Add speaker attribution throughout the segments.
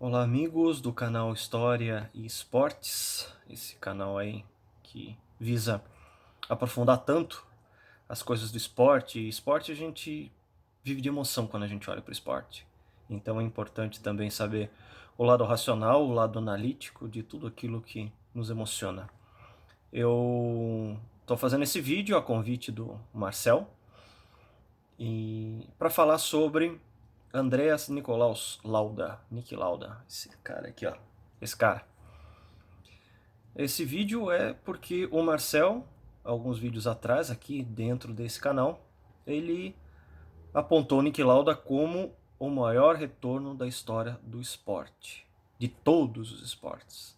Speaker 1: Olá, amigos do canal História e Esportes, esse canal aí que visa aprofundar tanto as coisas do esporte. E esporte a gente vive de emoção quando a gente olha para o esporte. Então é importante também saber o lado racional, o lado analítico de tudo aquilo que nos emociona. Eu estou fazendo esse vídeo a convite do Marcel e para falar sobre Andreas Nicolaus Lauda, Nick Lauda, esse cara aqui, ó, esse cara. Esse vídeo é porque o Marcel, alguns vídeos atrás aqui dentro desse canal, ele apontou o Nick Lauda como o maior retorno da história do esporte, de todos os esportes.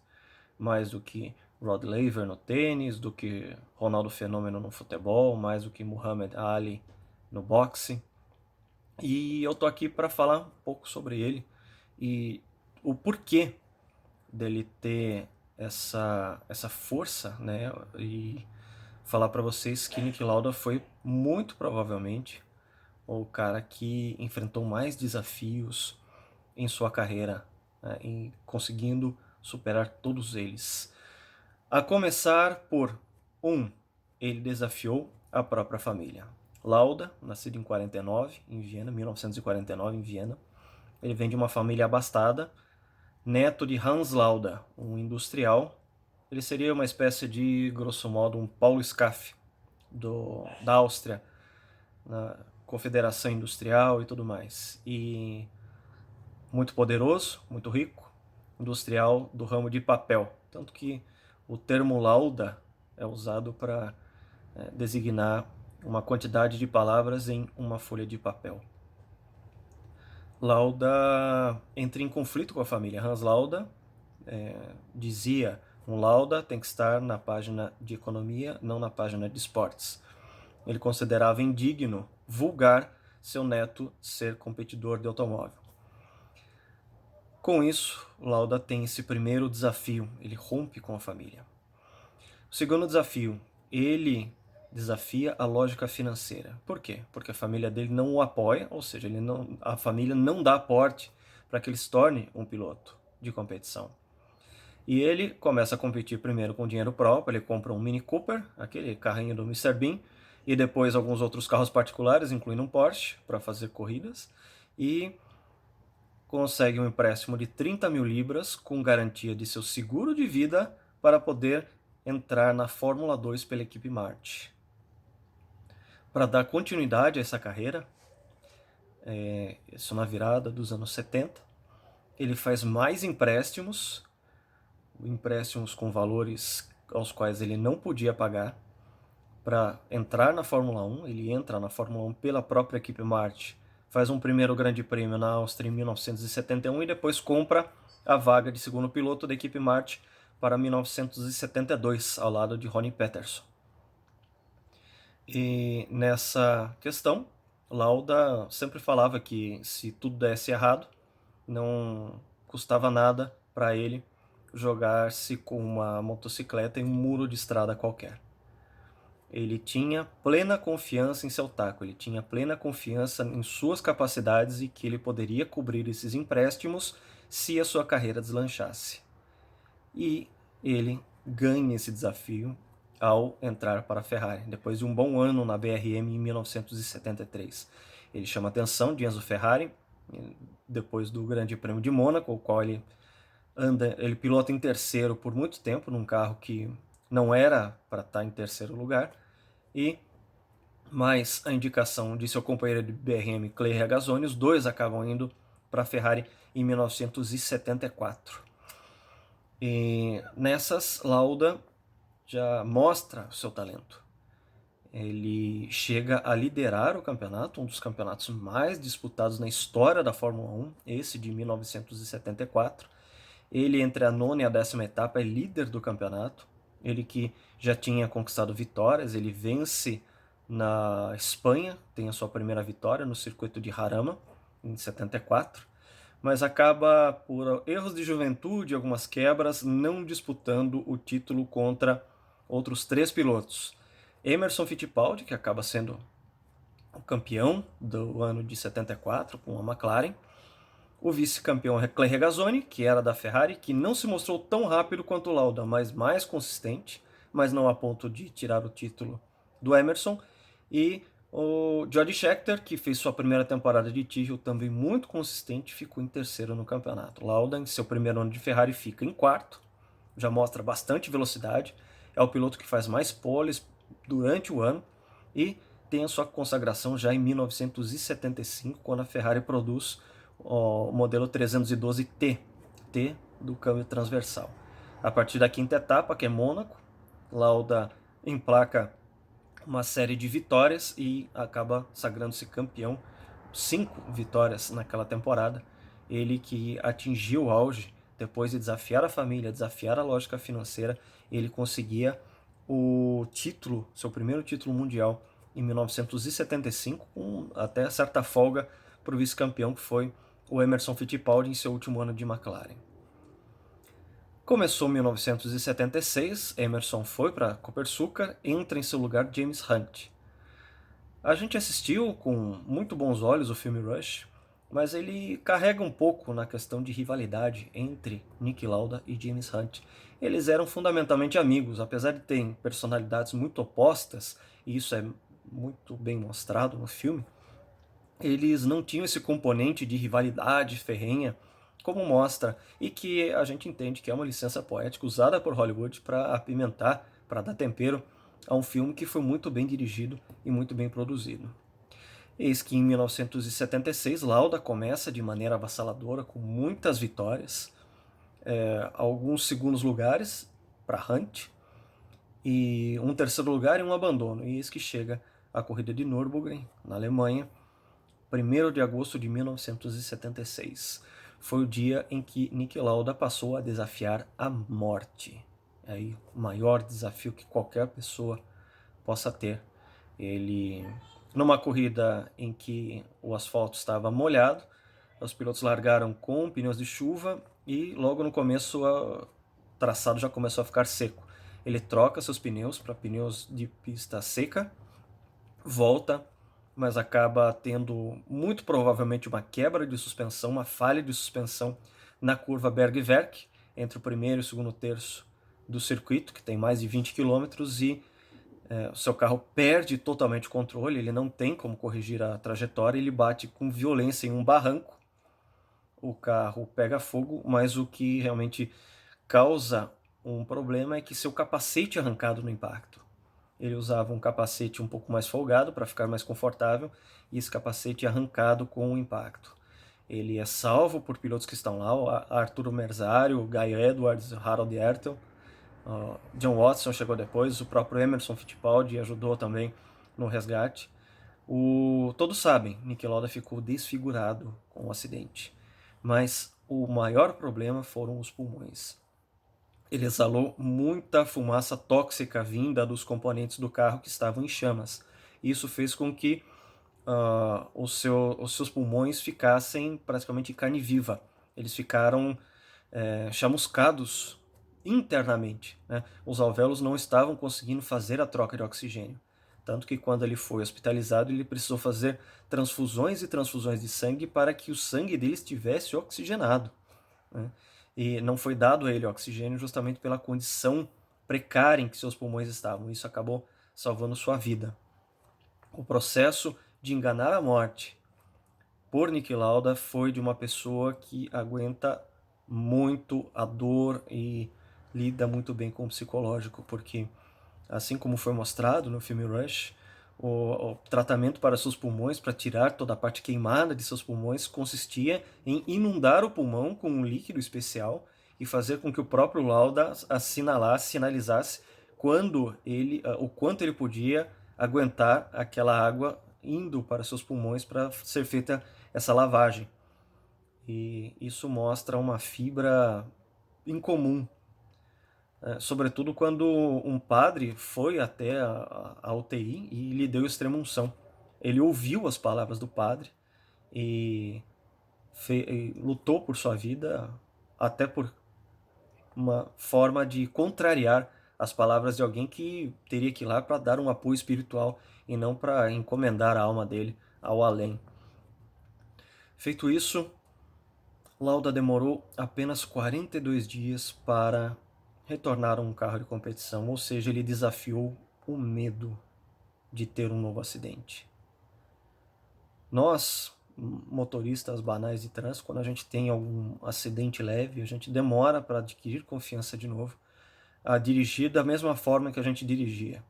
Speaker 1: Mais do que Rod Laver no tênis, do que Ronaldo Fenômeno no futebol, mais do que Muhammad Ali no boxe. E eu tô aqui para falar um pouco sobre ele e o porquê dele ter essa força, né? E falar para vocês que Nick Lauda foi muito provavelmente o cara que enfrentou mais desafios em sua carreira, né? E conseguindo superar todos eles. A começar por ele desafiou a própria família. Lauda, nascido em 49, em Viena, 1949 em Viena. Ele vem de uma família abastada, neto de Hans Lauda, um industrial. Ele seria uma espécie de, grosso modo, um Paulo Scaff da Áustria, na Confederação Industrial e tudo mais. E muito poderoso, muito rico, industrial do ramo de papel. Tanto que o termo lauda é usado para designar uma quantidade de palavras em uma folha de papel. Lauda entra em conflito com a família. Hans Lauda dizia: um lauda tem que estar na página de economia, não na página de esportes. Ele considerava indigno, vulgar, seu neto ser competidor de automóvel. Com isso, Lauda tem esse primeiro desafio, ele rompe com a família. O segundo desafio, ele desafia a lógica financeira. Por quê? Porque a família dele não o apoia, ou seja, a família não dá aporte para que ele se torne um piloto de competição. E ele começa a competir primeiro com dinheiro próprio, ele compra um Mini Cooper, aquele carrinho do Mr. Bean, e depois alguns outros carros particulares, incluindo um Porsche, para fazer corridas, e consegue um empréstimo de 30 mil libras com garantia de seu seguro de vida para poder entrar na Fórmula 2 pela equipe Marte. Para dar continuidade a essa carreira, isso na virada dos anos 70, ele faz mais empréstimos com valores aos quais ele não podia pagar, para entrar na Fórmula 1. Ele entra na Fórmula 1 pela própria equipe Marte, faz um primeiro grande prêmio na Áustria em 1971 e depois compra a vaga de segundo piloto da equipe Marte para 1972, ao lado de Ronnie Peterson. E nessa questão, Lauda sempre falava que se tudo desse errado, não custava nada para ele jogar-se com uma motocicleta em um muro de estrada qualquer. Ele tinha plena confiança em seu taco, ele tinha plena confiança em suas capacidades e que ele poderia cobrir esses empréstimos se a sua carreira deslanchasse. E ele ganha esse desafio ao entrar para a Ferrari, depois de um bom ano na BRM em 1973. Ele chama a atenção de Enzo Ferrari, depois do Grande Prêmio de Mônaco, o qual ele pilota em terceiro por muito tempo, num carro que não era para estar em terceiro lugar, e mais a indicação de seu companheiro de BRM, Clay Regazzoni, os dois acabam indo para a Ferrari em 1974. E nessas, Lauda já mostra o seu talento. Ele chega a liderar o campeonato, um dos campeonatos mais disputados na história da Fórmula 1, esse de 1974. Ele, entre a nona e a 10ª etapa, é líder do campeonato. Ele que já tinha conquistado vitórias, ele vence na Espanha, tem a sua primeira vitória no circuito de Jarama, em 74, mas acaba, por erros de juventude e algumas quebras, não disputando o título contra outros 3 pilotos. Emerson Fittipaldi, que acaba sendo o campeão do ano de 74 com a McLaren, O vice-campeão é Clay Regazzoni, que era da Ferrari, que não se mostrou tão rápido quanto o Lauda, mas mais consistente, mas não a ponto de tirar o título do Emerson. E o Jody Scheckter, que fez sua primeira temporada de Tyrrell também muito consistente, ficou em terceiro no campeonato. Lauda, em seu primeiro ano de Ferrari, fica em quarto, já mostra bastante velocidade, é o piloto que faz mais poles durante o ano e tem a sua consagração já em 1975, quando a Ferrari produz o modelo 312T, T do câmbio transversal. A partir da quinta etapa, que é Mônaco, Lauda emplaca uma série de vitórias e acaba sagrando-se campeão. 5 vitórias naquela temporada. Ele que atingiu o auge depois de desafiar a família, desafiar a lógica financeira, ele conseguia o título, seu primeiro título mundial em 1975, com até certa folga para o vice-campeão, que foi o Emerson Fittipaldi em seu último ano de McLaren. Começou em 1976, Emerson foi para Copersucar, entra em seu lugar James Hunt. A gente assistiu com muito bons olhos o filme Rush, mas ele carrega um pouco na questão de rivalidade entre Niki Lauda e James Hunt. Eles eram fundamentalmente amigos, apesar de terem personalidades muito opostas, e isso é muito bem mostrado no filme, eles não tinham esse componente de rivalidade ferrenha, como mostra, e que a gente entende que é uma licença poética usada por Hollywood para apimentar, para dar tempero a um filme que foi muito bem dirigido e muito bem produzido. Eis que em 1976 Lauda começa de maneira avassaladora, com muitas vitórias, alguns segundos lugares para Hunt, e um terceiro lugar e um abandono. E eis que chega a corrida de Nürburgring, na Alemanha, 1º de agosto de 1976. Foi o dia em que Niki Lauda passou a desafiar a morte. É aí o maior desafio que qualquer pessoa possa ter. Ele, numa corrida em que o asfalto estava molhado, os pilotos largaram com pneus de chuva e logo no começo o traçado já começou a ficar seco. Ele troca seus pneus para pneus de pista seca, volta, mas acaba tendo muito provavelmente uma quebra de suspensão, uma falha de suspensão na curva Bergwerk, entre o primeiro e o segundo terço do circuito, que tem mais de 20 km, e o seu carro perde totalmente o controle, ele não tem como corrigir a trajetória, ele bate com violência em um barranco, o carro pega fogo, mas o que realmente causa um problema é que seu capacete é arrancado no impacto. Ele usava um capacete um pouco mais folgado para ficar mais confortável, e esse capacete é arrancado com o impacto. Ele é salvo por pilotos que estão lá, o Arturo Merzario, o Guy Edwards, o Harold Ertel, John Watson chegou depois, o próprio Emerson Fittipaldi ajudou também no resgate. Todos sabem, Niki Lauda ficou desfigurado com o acidente, mas o maior problema foram os pulmões. Ele exalou muita fumaça tóxica vinda dos componentes do carro que estavam em chamas. Isso fez com que os seus pulmões ficassem praticamente em carne viva. Eles ficaram chamuscados internamente, né? Os alvéolos não estavam conseguindo fazer a troca de oxigênio. Tanto que quando ele foi hospitalizado, ele precisou fazer transfusões e transfusões de sangue para que o sangue dele estivesse oxigenado, né? E não foi dado a ele oxigênio justamente pela condição precária em que seus pulmões estavam. Isso acabou salvando sua vida. O processo de enganar a morte por Niki Lauda foi de uma pessoa que aguenta muito a dor e lida muito bem com o psicológico, porque, assim como foi mostrado no filme Rush, o tratamento para seus pulmões, para tirar toda a parte queimada de seus pulmões, consistia em inundar o pulmão com um líquido especial e fazer com que o próprio Lauda sinalizasse o quanto ele podia aguentar aquela água indo para seus pulmões para ser feita essa lavagem. E isso mostra uma fibra incomum, sobretudo quando um padre foi até a UTI e lhe deu extrema-unção. Ele ouviu as palavras do padre e lutou por sua vida, até por uma forma de contrariar as palavras de alguém que teria que ir lá para dar um apoio espiritual e não para encomendar a alma dele ao além. Feito isso, Lauda demorou apenas 42 dias para retornar a um carro de competição, ou seja, ele desafiou o medo de ter um novo acidente. Nós, motoristas banais de trânsito, quando a gente tem algum acidente leve, a gente demora para adquirir confiança de novo, a dirigir da mesma forma que a gente dirigia.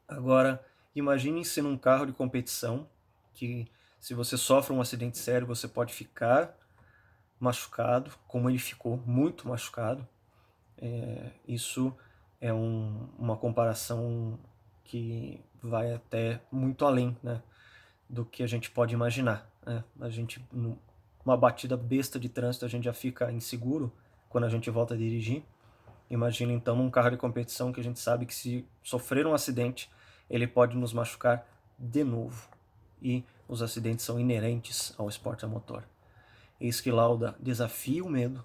Speaker 1: Agora, imagine-se num carro de competição, que se você sofre um acidente sério, você pode ficar machucado, como ele ficou, muito machucado. Isso é uma comparação que vai até muito além, né, do que a gente pode imaginar, né? A gente, numa batida besta de trânsito, a gente já fica inseguro quando a gente volta a dirigir. Imagina então num carro de competição que a gente sabe que se sofrer um acidente, ele pode nos machucar de novo. E os acidentes são inerentes ao esporte a motor. Eis que Lauda desafia o medo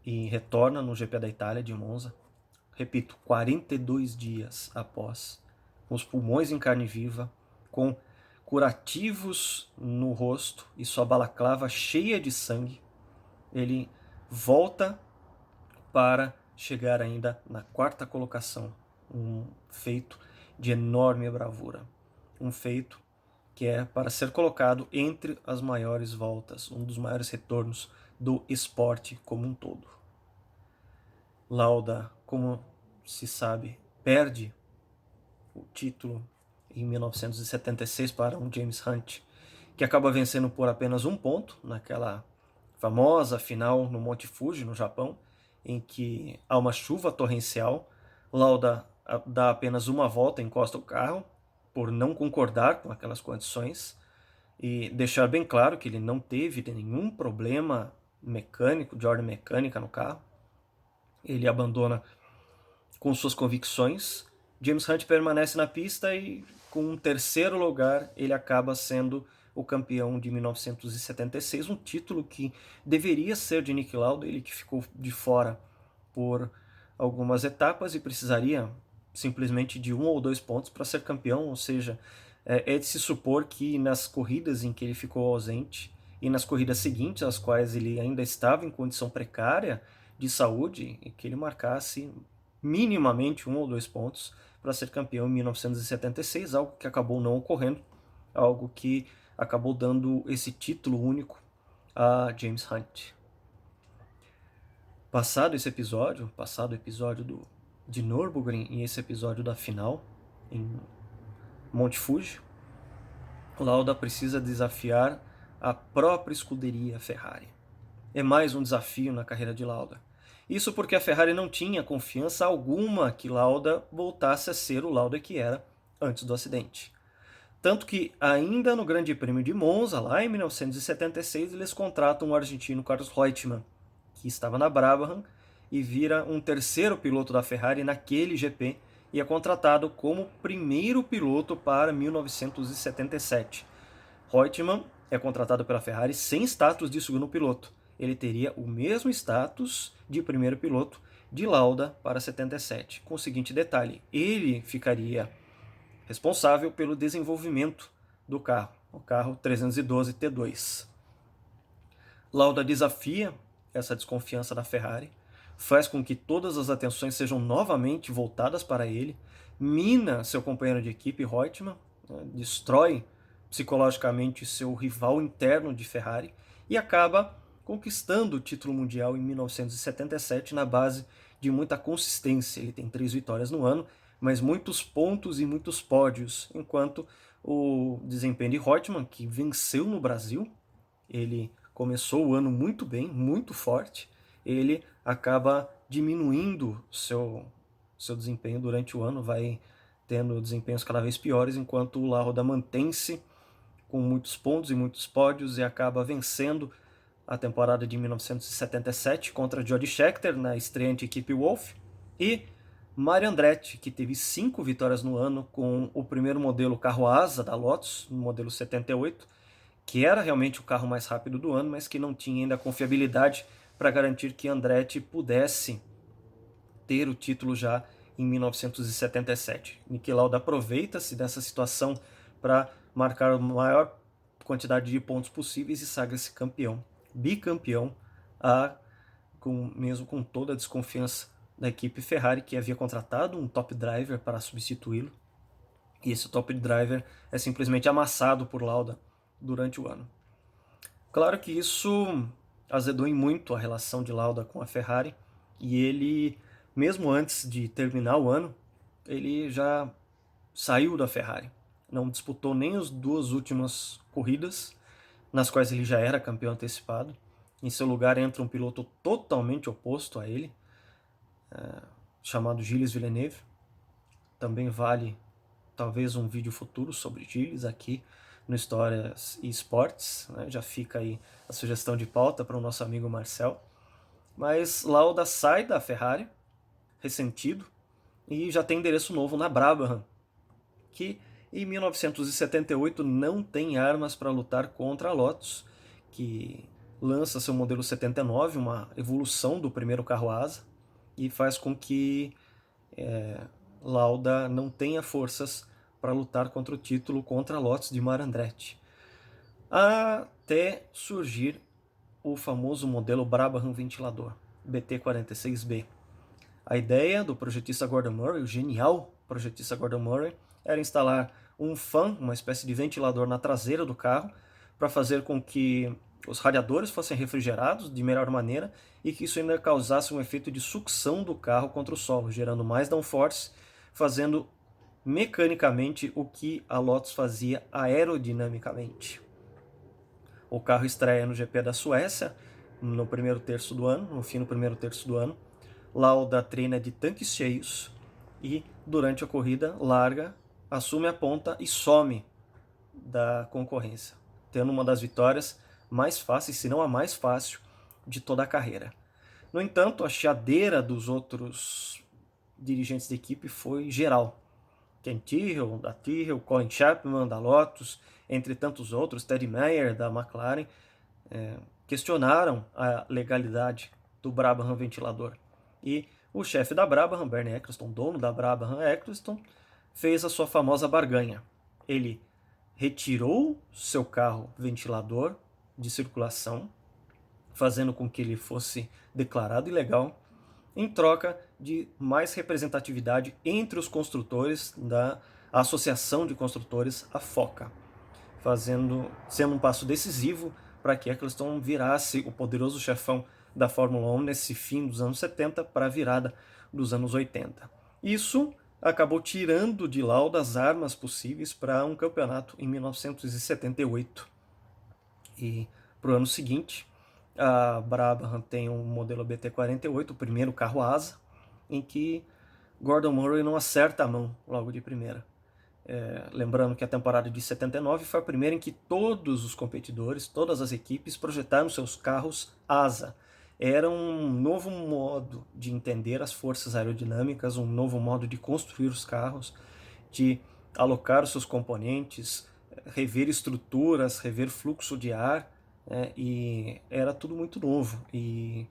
Speaker 1: e retorna no GP da Itália de Monza. Repito, 42 dias após, com os pulmões em carne viva, com curativos no rosto e sua balaclava cheia de sangue, ele volta para chegar ainda na quarta colocação, um feito de enorme bravura, um feito que é para ser colocado entre as maiores voltas, um dos maiores retornos do esporte como um todo. Lauda, como se sabe, perde o título em 1976 para um James Hunt, que acaba vencendo por apenas um ponto naquela famosa final no Monte Fuji, no Japão, em que há uma chuva torrencial. Lauda dá apenas uma volta, encosta o carro, por não concordar com aquelas condições, e deixar bem claro que ele não teve nenhum problema mecânico, de ordem mecânica no carro. Ele abandona com suas convicções. James Hunt permanece na pista e, com um terceiro lugar, ele acaba sendo o campeão de 1976, um título que deveria ser de Niki Lauda, ele que ficou de fora por algumas etapas e precisaria simplesmente de 1 ou 2 pontos para ser campeão, ou seja, é de se supor que nas corridas em que ele ficou ausente e nas corridas seguintes, as quais ele ainda estava em condição precária de saúde, que ele marcasse minimamente 1 ou 2 pontos para ser campeão em 1976, algo que acabou não ocorrendo, algo que acabou dando esse título único a James Hunt. Passado o episódio de Nürburgring e esse episódio da final em Monte Fuji, Lauda precisa desafiar a própria escuderia Ferrari. É mais um desafio na carreira de Lauda. Isso porque a Ferrari não tinha confiança alguma que Lauda voltasse a ser o Lauda que era antes do acidente. Tanto que, ainda no Grande Prêmio de Monza, lá em 1976, eles contratam o argentino Carlos Reutemann, que estava na Brabham, e vira um terceiro piloto da Ferrari naquele GP, e é contratado como primeiro piloto para 1977. Reutemann é contratado pela Ferrari sem status de segundo piloto. Ele teria o mesmo status de primeiro piloto de Lauda para 77. Com o seguinte detalhe, ele ficaria responsável pelo desenvolvimento do carro, o carro 312 T2. Lauda desafia essa desconfiança da Ferrari, faz com que todas as atenções sejam novamente voltadas para ele, mina seu companheiro de equipe, Reutemann, destrói psicologicamente seu rival interno de Ferrari e acaba conquistando o título mundial em 1977 na base de muita consistência. Ele tem 3 vitórias no ano, mas muitos pontos e muitos pódios, enquanto o desempenho de Reutemann, que venceu no Brasil, ele começou o ano muito bem, muito forte, ele acaba diminuindo seu desempenho durante o ano, vai tendo desempenhos cada vez piores, enquanto o Lauda mantém-se com muitos pontos e muitos pódios e acaba vencendo a temporada de 1977 contra Jody Scheckter na estreante equipe Wolff e Mario Andretti, que teve 5 vitórias no ano com o primeiro modelo carro asa da Lotus, no modelo 78, que era realmente o carro mais rápido do ano, mas que não tinha ainda a confiabilidade para garantir que Andretti pudesse ter o título já em 1977. Niki Lauda aproveita-se dessa situação para marcar a maior quantidade de pontos possíveis e sagra-se campeão bicampeão, mesmo com toda a desconfiança da equipe Ferrari, que havia contratado um top driver para substituí-lo. E esse top driver é simplesmente amassado por Lauda durante o ano. Claro que isso azedou em muito a relação de Lauda com a Ferrari, e ele, mesmo antes de terminar o ano, ele já saiu da Ferrari. Não disputou nem as 2 últimas corridas, nas quais ele já era campeão antecipado. Em seu lugar entra um piloto totalmente oposto a ele, chamado Gilles Villeneuve. Também vale talvez um vídeo futuro sobre Gilles aqui no Histórias e Esportes, né? Já fica aí a sugestão de pauta para o nosso amigo Marcel. Mas Lauda sai da Ferrari, ressentido, e já tem endereço novo na Brabham, que em 1978 não tem armas para lutar contra a Lotus, que lança seu modelo 79, uma evolução do primeiro carro asa, e faz com que Lauda não tenha forças para lutar contra o título contra a Lotus de Marc Andretti. Até surgir o famoso modelo Brabham ventilador, BT-46B. A ideia do projetista Gordon Murray, o genial projetista Gordon Murray, era instalar um fan, uma espécie de ventilador na traseira do carro, para fazer com que os radiadores fossem refrigerados de melhor maneira e que isso ainda causasse um efeito de sucção do carro contra o solo, gerando mais downforce, fazendo mecanicamente o que a Lotus fazia aerodinamicamente. O carro estreia no GP da Suécia no primeiro terço do ano, no fim do primeiro terço do ano. Lauda treina de tanques cheios e durante a corrida larga, assume a ponta e some da concorrência, tendo uma das vitórias mais fáceis, se não a mais fácil, de toda a carreira. No entanto, a chiadeira dos outros dirigentes da equipe foi geral. Ken Tyrrell, da Tyrrell, Colin Chapman, da Lotus, entre tantos outros, Teddy Mayer, da McLaren, questionaram a legalidade do Brabham ventilador. E o chefe da Brabham, Bernie Ecclestone, dono da Brabham Ecclestone, fez a sua famosa barganha. Ele retirou seu carro ventilador de circulação, fazendo com que ele fosse declarado ilegal, em troca de mais representatividade entre os construtores da Associação de Construtores, a FOCA, sendo um passo decisivo para que Ecclestone virasse o poderoso chefão da Fórmula 1 nesse fim dos anos 70 para a virada dos anos 80. Isso acabou tirando de Lauda as armas possíveis para um campeonato em 1978. E para o ano seguinte, a Brabham tem um modelo BT-48, o primeiro carro asa, em que Gordon Murray não acerta a mão logo de primeira. Lembrando que a temporada de 79 foi a primeira em que todos os competidores, todas as equipes projetaram seus carros asa. Era um novo modo de entender as forças aerodinâmicas, um novo modo de construir os carros, de alocar os seus componentes, rever estruturas, rever fluxo de ar, e era tudo muito novo. E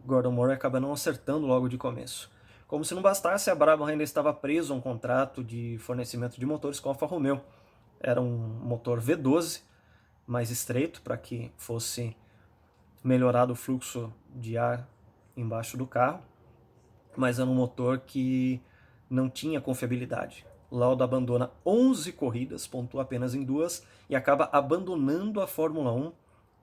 Speaker 1: Gordon Murray acaba não acertando logo de começo. Como se não bastasse, a Brabham ainda estava preso a um contrato de fornecimento de motores com a Alfa Romeo. Era um motor V12, mais estreito, para que fosse melhorado o fluxo de ar embaixo do carro, mas era um motor que não tinha confiabilidade. Lauda abandona 11 corridas, pontua apenas em 2 e acaba abandonando a Fórmula 1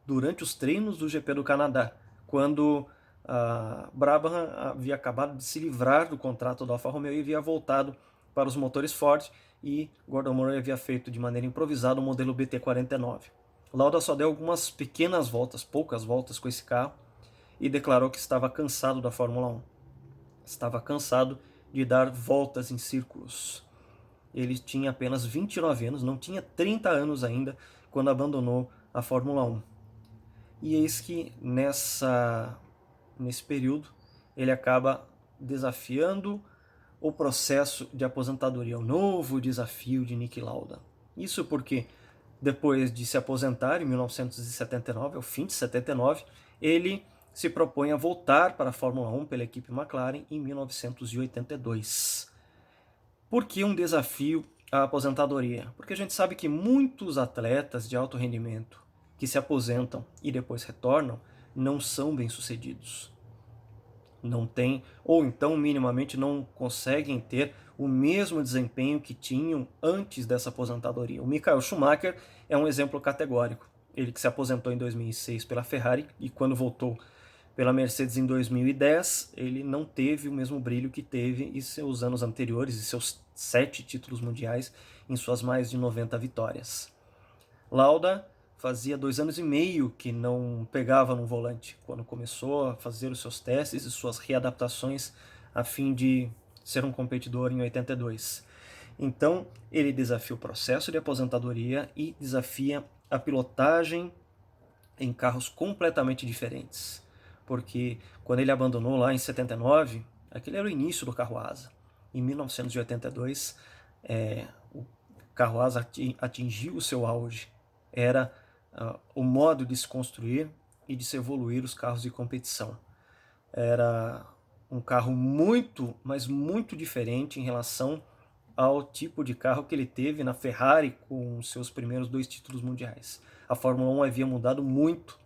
Speaker 1: durante os treinos do GP do Canadá, quando a Brabham havia acabado de se livrar do contrato da Alfa Romeo e havia voltado para os motores Ford, e Gordon Murray havia feito de maneira improvisada o modelo BT-49. Lauda só deu algumas pequenas voltas, poucas voltas com esse carro, e declarou que estava cansado da Fórmula 1. Estava cansado de dar voltas em círculos. Ele tinha apenas 29 anos, não tinha 30 anos ainda, quando abandonou a Fórmula 1. E eis que nesse período ele acaba desafiando o processo de aposentadoria, o novo desafio de Niki Lauda. Isso porque depois de se aposentar em 1979, ao fim de 79, ele se propõe a voltar para a Fórmula 1 pela equipe McLaren em 1982. Por que um desafio à aposentadoria? Porque a gente sabe que muitos atletas de alto rendimento que se aposentam e depois retornam não são bem-sucedidos. Não tem, ou então minimamente não conseguem ter o mesmo desempenho que tinham antes dessa aposentadoria. O Michael Schumacher é um exemplo categórico. Ele que se aposentou em 2006 pela Ferrari e quando voltou pela Mercedes em 2010, ele não teve o mesmo brilho que teve em seus anos anteriores e seus 7 títulos mundiais em suas mais de 90 vitórias. Lauda fazia 2 anos e meio que não pegava no volante, quando começou a fazer os seus testes e suas readaptações a fim de ser um competidor em 82. Então, ele desafia o processo de aposentadoria e desafia a pilotagem em carros completamente diferentes. Porque quando ele abandonou lá em 79, aquele era o início do carro asa. Em 1982, o carro asa atingiu o seu auge. Era o modo de se construir e de se evoluir os carros de competição. Era um carro muito, mas muito diferente em relação ao tipo de carro que ele teve na Ferrari com seus primeiros 2 títulos mundiais. A Fórmula 1 havia mudado muito,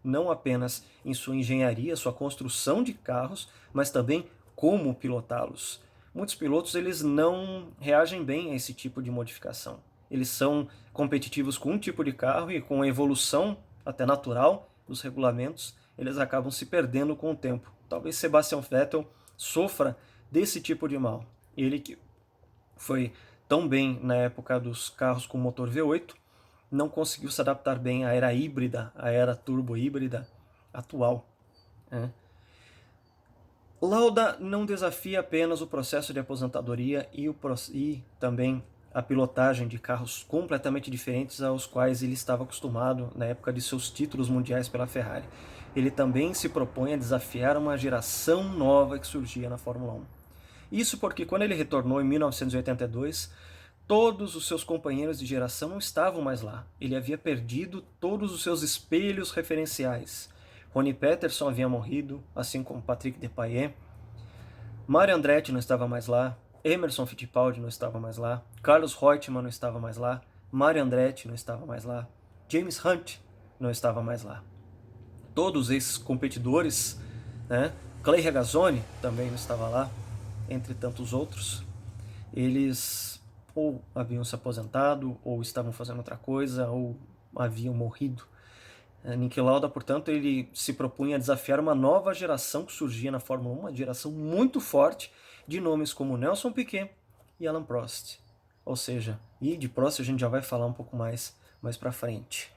Speaker 1: não apenas em sua engenharia, sua construção de carros, mas também como pilotá-los. Muitos pilotos eles não reagem bem a esse tipo de modificação. Eles são competitivos com um tipo de carro e com a evolução até natural dos regulamentos, eles acabam se perdendo com o tempo. Talvez Sebastian Vettel sofra desse tipo de mal. Ele que foi tão bem na época dos carros com motor V8, não conseguiu se adaptar bem à era híbrida, à era turbo híbrida atual. Lauda não desafia apenas o processo de aposentadoria e também a pilotagem de carros completamente diferentes aos quais ele estava acostumado na época de seus títulos mundiais pela Ferrari. Ele também se propõe a desafiar uma geração nova que surgia na Fórmula 1. Isso porque quando ele retornou em 1982, todos os seus companheiros de geração não estavam mais lá. Ele havia perdido todos os seus espelhos referenciais. Ronnie Peterson havia morrido, assim como Patrick Depailler. Mario Andretti não estava mais lá. Emerson Fittipaldi não estava mais lá. Carlos Reutemann não estava mais lá. Mario Andretti não estava mais lá. James Hunt não estava mais lá. Todos esses competidores, Clay Regazzoni também não estava lá, entre tantos outros, eles ou haviam se aposentado, ou estavam fazendo outra coisa, ou haviam morrido. Niki Lauda, portanto, ele se propunha a desafiar uma nova geração que surgia na Fórmula 1, uma geração muito forte de nomes como Nelson Piquet e Alain Prost. Ou seja, e de Prost a gente já vai falar um pouco mais para frente.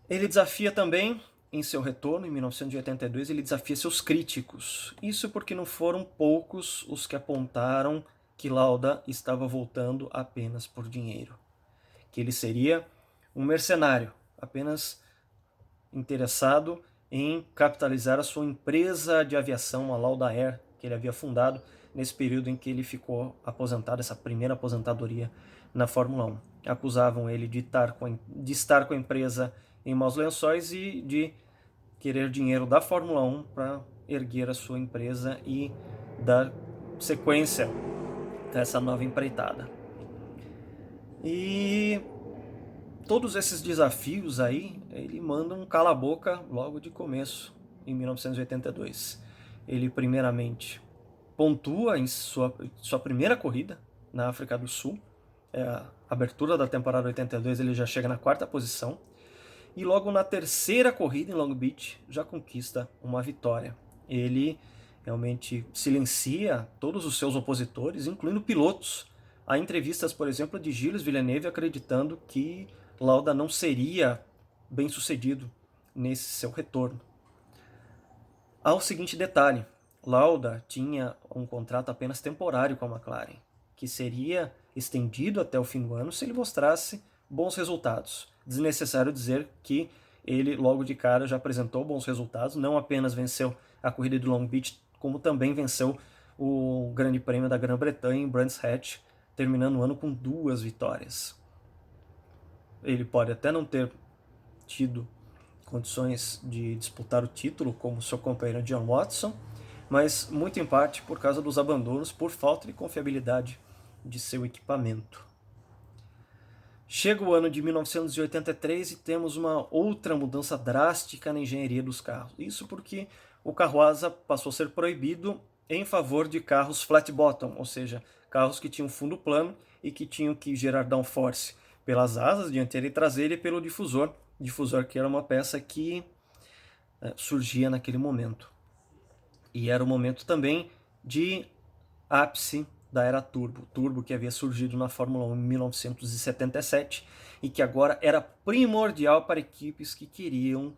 Speaker 1: Ele desafia também, em seu retorno, em 1982, ele desafia seus críticos. Isso porque não foram poucos os que apontaram que Lauda estava voltando apenas por dinheiro. Que ele seria um mercenário, apenas interessado em capitalizar a sua empresa de aviação, a Lauda Air, que ele havia fundado nesse período em que ele ficou aposentado, essa primeira aposentadoria na Fórmula 1. Acusavam ele de estar com a empresa em maus lençóis e de querer dinheiro da Fórmula 1 para erguer a sua empresa e dar sequência a essa nova empreitada. E todos esses desafios aí, ele manda um cala-boca logo de começo, em 1982. Ele primeiramente pontua em sua primeira corrida na África do Sul. A abertura da temporada 82 ele já chega na 4ª posição. E logo na 3ª corrida em Long Beach já conquista uma vitória. Ele realmente silencia todos os seus opositores, incluindo pilotos. Há entrevistas, por exemplo, de Gilles Villeneuve acreditando que Lauda não seria bem sucedido nesse seu retorno. Há o seguinte detalhe: Lauda tinha um contrato apenas temporário com a McLaren, que seria estendido até o fim do ano se ele mostrasse bons resultados. Desnecessário dizer que ele logo de cara já apresentou bons resultados, não apenas venceu a corrida de Long Beach, como também venceu o Grande Prêmio da Grã-Bretanha em Brands Hatch, terminando o ano com 2 vitórias. Ele pode até não ter tido condições de disputar o título como seu companheiro John Watson, mas muito em parte por causa dos abandonos por falta de confiabilidade de seu equipamento. Chega o ano de 1983 e temos uma outra mudança drástica na engenharia dos carros. Isso porque o carro asa passou a ser proibido em favor de carros flat bottom, ou seja, carros que tinham fundo plano e que tinham que gerar downforce pelas asas dianteira e traseira e pelo difusor que era uma peça que surgia naquele momento. E era o momento também de ápice da era turbo que havia surgido na Fórmula 1 em 1977 e que agora era primordial para equipes que queriam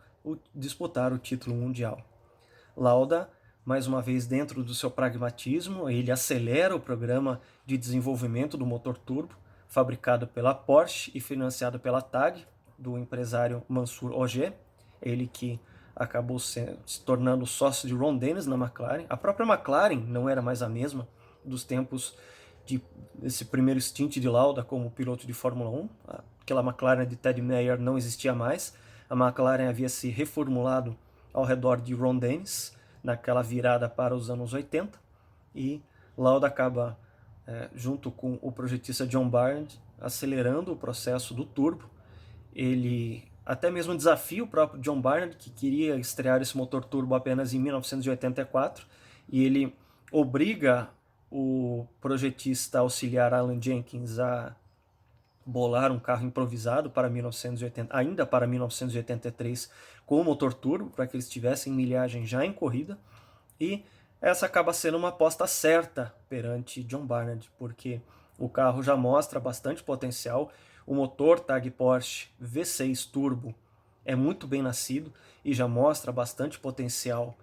Speaker 1: disputar o título mundial. Lauda, mais uma vez dentro do seu pragmatismo, ele acelera o programa de desenvolvimento do motor turbo, fabricado pela Porsche e financiado pela TAG, do empresário Mansour Ogier, ele que acabou se tornando sócio de Ron Dennis na McLaren. A própria McLaren não era mais a mesma dos tempos desse primeiro stint de Lauda como piloto de Fórmula 1. Aquela McLaren de Ted Mayer não existia mais. A McLaren havia se reformulado ao redor de Ron Dennis, naquela virada para os anos 80, e Lauda acaba, junto com o projetista John Barnard, acelerando o processo do turbo. Ele até mesmo desafia o próprio John Barnard, que queria estrear esse motor turbo apenas em 1984, e ele obriga o projetista auxiliar Alan Jenkins a bolar um carro improvisado para 1980, ainda para 1983, com o motor turbo, para que eles tivessem milhagem já em corrida, e essa acaba sendo uma aposta certa perante John Barnard, porque o carro já mostra bastante potencial. O motor TAG Porsche V6 Turbo é muito bem nascido e já mostra bastante potencial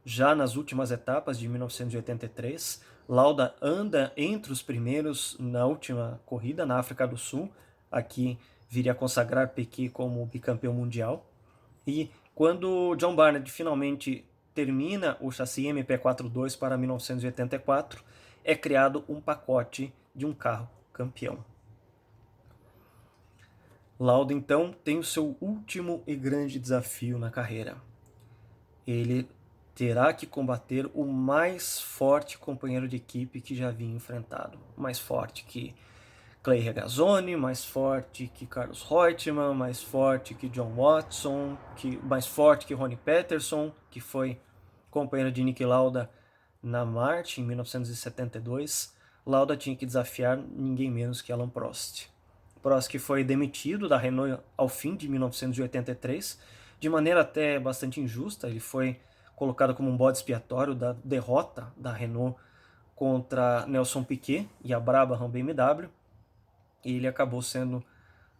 Speaker 1: já nas últimas etapas de 1983. Lauda anda entre os primeiros na última corrida na África do Sul. Aqui viria a consagrar Piquet como bicampeão mundial. E quando John Barnard finalmente termina o chassi MP42 para 1984, é criado um pacote de um carro campeão. Lauda então tem o seu último e grande desafio na carreira. Ele terá que combater o mais forte companheiro de equipe que já havia enfrentado. Mais forte que Clay Regazzoni, mais forte que Carlos Reutemann, mais forte que John Watson, mais forte que Ronnie Peterson, que foi companheiro de Niki Lauda na March em 1972. Lauda tinha que desafiar ninguém menos que Alain Prost. Prost que foi demitido da Renault ao fim de 1983, de maneira até bastante injusta. Ele foi colocado como um bode expiatório da derrota da Renault contra Nelson Piquet e a Brabham BMW. E ele acabou sendo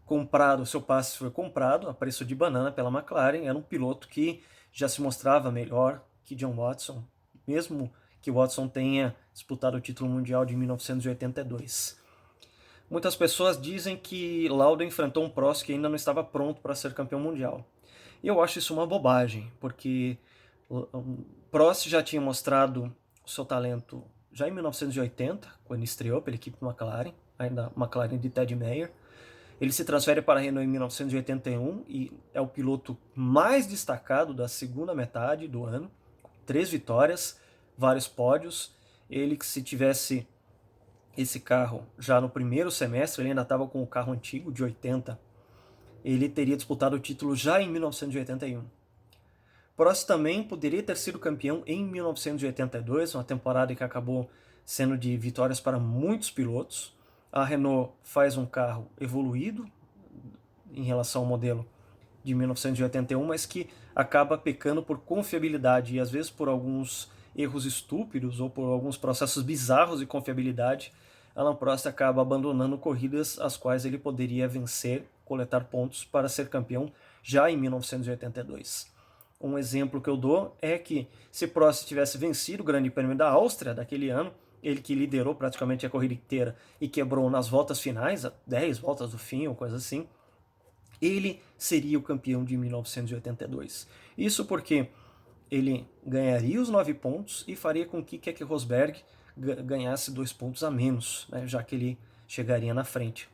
Speaker 1: comprado, seu passe foi comprado a preço de banana pela McLaren. Era um piloto que já se mostrava melhor que John Watson, mesmo que Watson tenha disputado o título mundial de 1982. Muitas pessoas dizem que Lauda enfrentou um Prost que ainda não estava pronto para ser campeão mundial. E eu acho isso uma bobagem, porque Prost já tinha mostrado o seu talento já em 1980, quando estreou pela equipe McLaren, ainda McLaren de Ted Mayer. Ele se transfere para a Renault em 1981 e é o piloto mais destacado da segunda metade do ano. 3 vitórias, vários pódios. Ele que se tivesse esse carro já no primeiro semestre, ele ainda estava com o carro antigo de 80, ele teria disputado o título já em 1981. Prost também poderia ter sido campeão em 1982, uma temporada que acabou sendo de vitórias para muitos pilotos. A Renault faz um carro evoluído em relação ao modelo de 1981, mas que acaba pecando por confiabilidade e às vezes por alguns erros estúpidos ou por alguns processos bizarros de confiabilidade. Alain Prost acaba abandonando corridas as quais ele poderia vencer, coletar pontos para ser campeão já em 1982. Um exemplo que eu dou é que se Prost tivesse vencido o Grande Prêmio da Áustria daquele ano, ele que liderou praticamente a corrida inteira e quebrou nas voltas finais, 10 voltas do fim ou coisa assim, ele seria o campeão de 1982. Isso porque ele ganharia os 9 pontos e faria com que Keke Rosberg ganhasse 2 pontos a menos, né, já que ele chegaria na frente.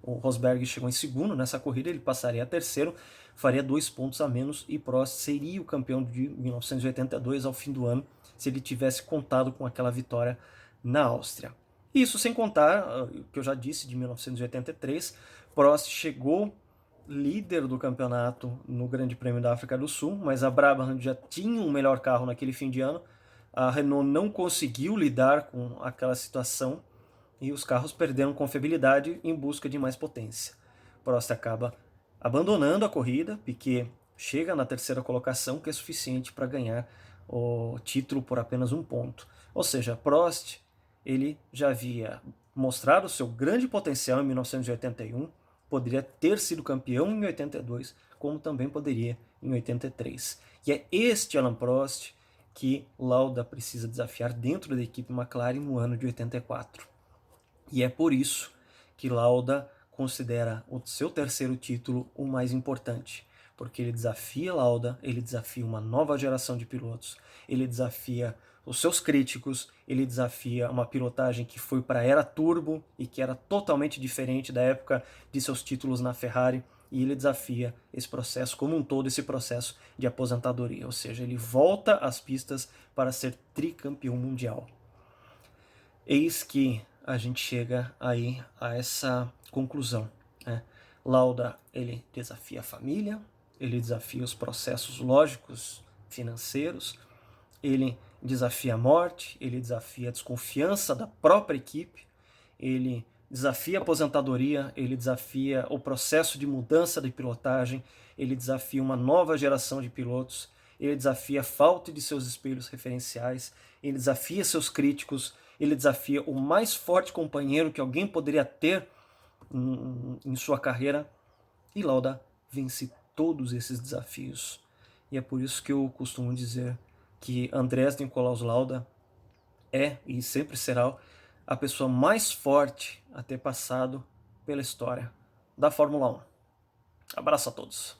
Speaker 1: O Rosberg chegou em segundo nessa corrida, ele passaria a terceiro, faria 2 pontos a menos e Prost seria o campeão de 1982 ao fim do ano, se ele tivesse contado com aquela vitória na Áustria. Isso sem contar, o que eu já disse, de 1983, Prost chegou líder do campeonato no Grande Prêmio da África do Sul, mas a Brabham já tinha um melhor carro naquele fim de ano. A Renault não conseguiu lidar com aquela situação e os carros perderam confiabilidade em busca de mais potência. Prost acaba abandonando a corrida, Piquet chega na terceira colocação, que é suficiente para ganhar o título por apenas um ponto. Ou seja, Prost ele já havia mostrado o seu grande potencial em 1981, poderia ter sido campeão em 82, como também poderia em 83. E é este Alain Prost que Lauda precisa desafiar dentro da equipe McLaren no ano de 84. E é por isso que Lauda considera o seu terceiro título o mais importante, porque ele desafia Lauda, ele desafia uma nova geração de pilotos, ele desafia os seus críticos, ele desafia uma pilotagem que foi para a era turbo e que era totalmente diferente da época de seus títulos na Ferrari, e ele desafia esse processo como um todo, esse processo de aposentadoria, ou seja, ele volta às pistas para ser tricampeão mundial. Eis que a gente chega aí a essa conclusão, né? Lauda, ele desafia a família, ele desafia os processos lógicos financeiros, ele desafia a morte, ele desafia a desconfiança da própria equipe, ele desafia a aposentadoria, ele desafia o processo de mudança de pilotagem, ele desafia uma nova geração de pilotos, ele desafia a falta de seus espelhos referenciais, ele desafia seus críticos, ele desafia o mais forte companheiro que alguém poderia ter em sua carreira, e Lauda vence todos esses desafios. E é por isso que eu costumo dizer que Andrés Nicolaus Lauda é e sempre será a pessoa mais forte a ter passado pela história da Fórmula 1. Abraço a todos.